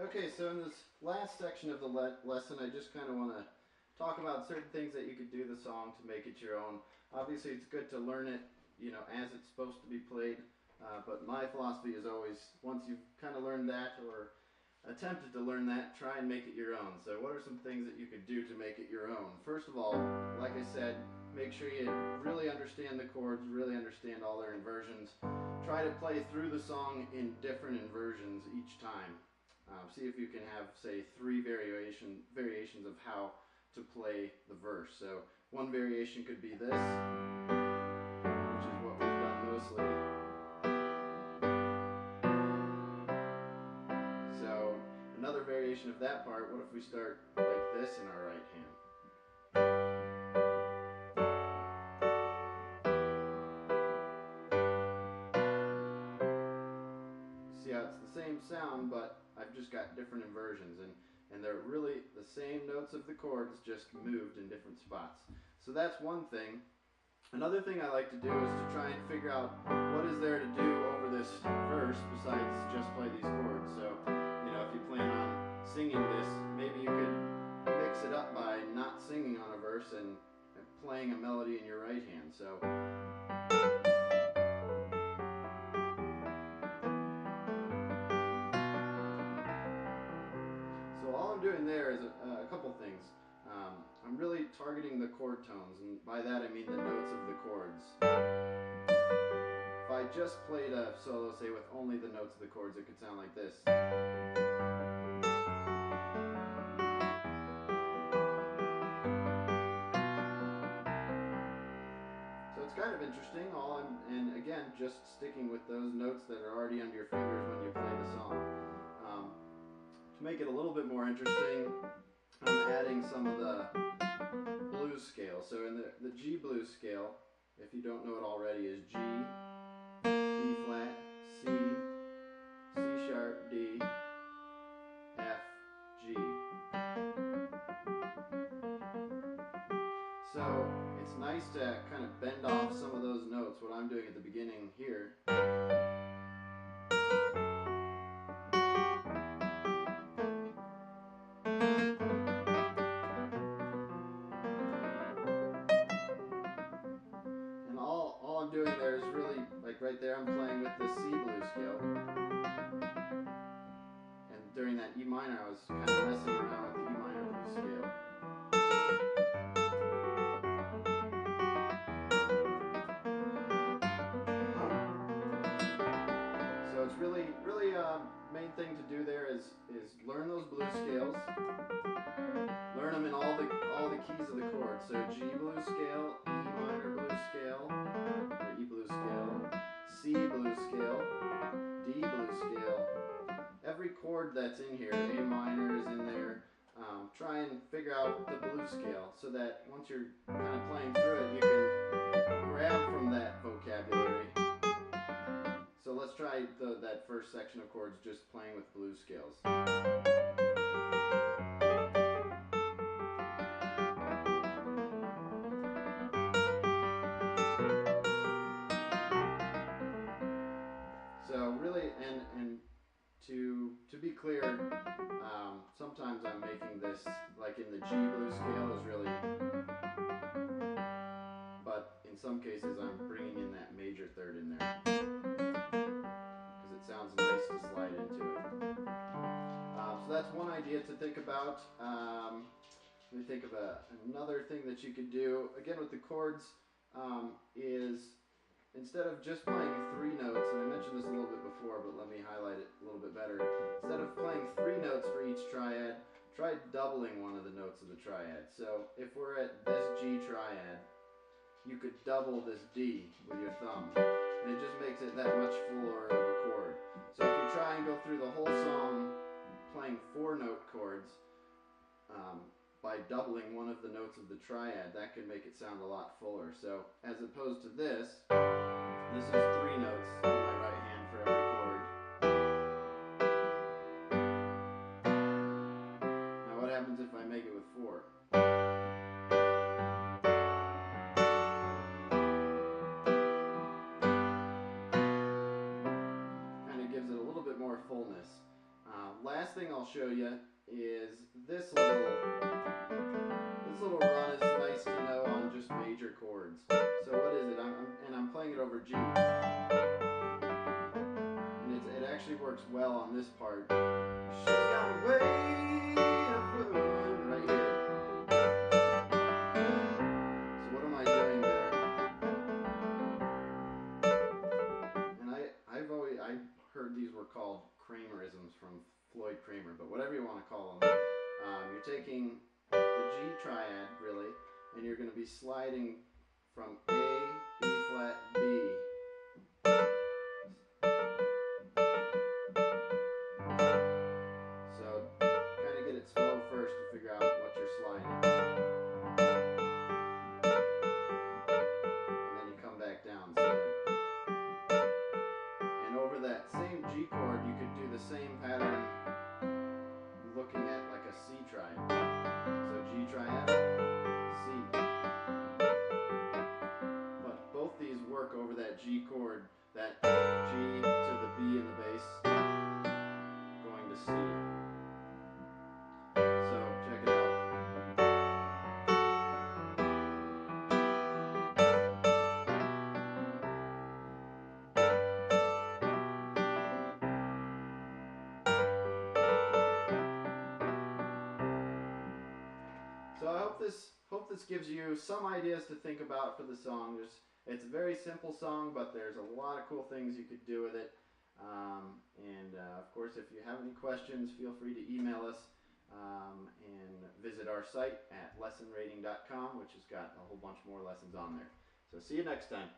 Okay, so in this last section of the lesson, I just kind of want to talk about certain things that you could do the song to make it your own. Obviously, it's good to learn it, as it's supposed to be played. But my philosophy is always, once you've kind of learned that or attempted to learn that, try and make it your own. So what are some things that you could do to make it your own? First of all, like I said, make sure you really understand the chords, really understand all their inversions. Try to play through the song in different inversions each time. See if you can have, say, 3 variations of how to play the verse. So one variation could be this, which is what we've done mostly. So another variation of that part, what if we start like this in our right hand? See how it's the same sound, but I've just got different inversions, and they're really the same notes of the chords, just moved in different spots. So that's one thing. Another thing I like to do is to try and figure out what is there to do over this verse besides just play these chords. So, if you plan on singing this, maybe you could mix it up by not singing on a verse and playing a melody in your right hand. So all I'm doing there is a couple things. I'm really targeting the chord tones, and by that I mean the notes of the chords. If I just played a solo, say, with only the notes of the chords, it could sound like this. So it's kind of interesting, and again, just sticking with those notes that are already under your fingers when you play the song. To make it a little bit more interesting, I'm adding some of the blues scale. So in the G blues scale, if you don't know it already, is G, B flat, C, C sharp, D, F, G. So it's nice to kind of bend off some of those notes, what I'm doing at the beginning here. All I'm doing there is really, like right there, I'm playing with the C blues scale. And during that E minor, I was kind of messing around with the E minor blues scale. So it's really main thing to do there is learn those blues scales. Learn them in all the keys of the chord. So G blues scale, E minor blues scale, or E blues scale, C blues scale, D blues scale. Every chord that's in here, A minor is in there. Try and figure out the blues scale so that once you're kind of playing through it, you can grab from that vocabulary. So let's try that first section of chords just playing with blues scales. So really, and to be clear, sometimes I'm making this, like in the G blues scale is really, but in some cases I'm bringing in that major third in there, because it sounds nice to slide into it. So that's one idea to think about. Let me think of another thing that you could do, again with the chords, is instead of just playing 3 notes, and I mentioned this a little bit before, but let me highlight it a little bit better. Instead of playing 3 notes for each triad, try doubling one of the notes of the triad. So if we're at this G triad, you could double this D with your thumb, and it just makes it that much fuller of a chord. So if you try and go through the whole song playing 4-note chords, by doubling one of the notes of the triad, that can make it sound a lot fuller. So as opposed to this is 3 notes in my right hand for every chord. Now what happens if I make it with 4? Kind of gives it a little bit more fullness. Last thing I'll show you is this little run is nice to know on just major chords. So what is it? I'm playing it over G, and it actually works well on this part. She's got a way of flowing right here. So what am I doing there? And I heard these were called Kramerisms from Floyd Kramer, but whatever you want to call them. You're taking the G triad, really, and you're going to be sliding from A, B flat, B. So kind of get it slow first to figure out what you're sliding. And then you come back down. And over that same G chord, you could do the same pattern looking at like a C triad. So G triad, C. But both these work over that G chord, that G to the B in the bass, going to C. So check it out. So I hope this gives you some ideas to think about for the song. It's a very simple song, but there's a lot of cool things you could do with it. Of course, if you have any questions, feel free to email us and visit our site at LessonRating.com, which has got a whole bunch more lessons on there. So see you next time.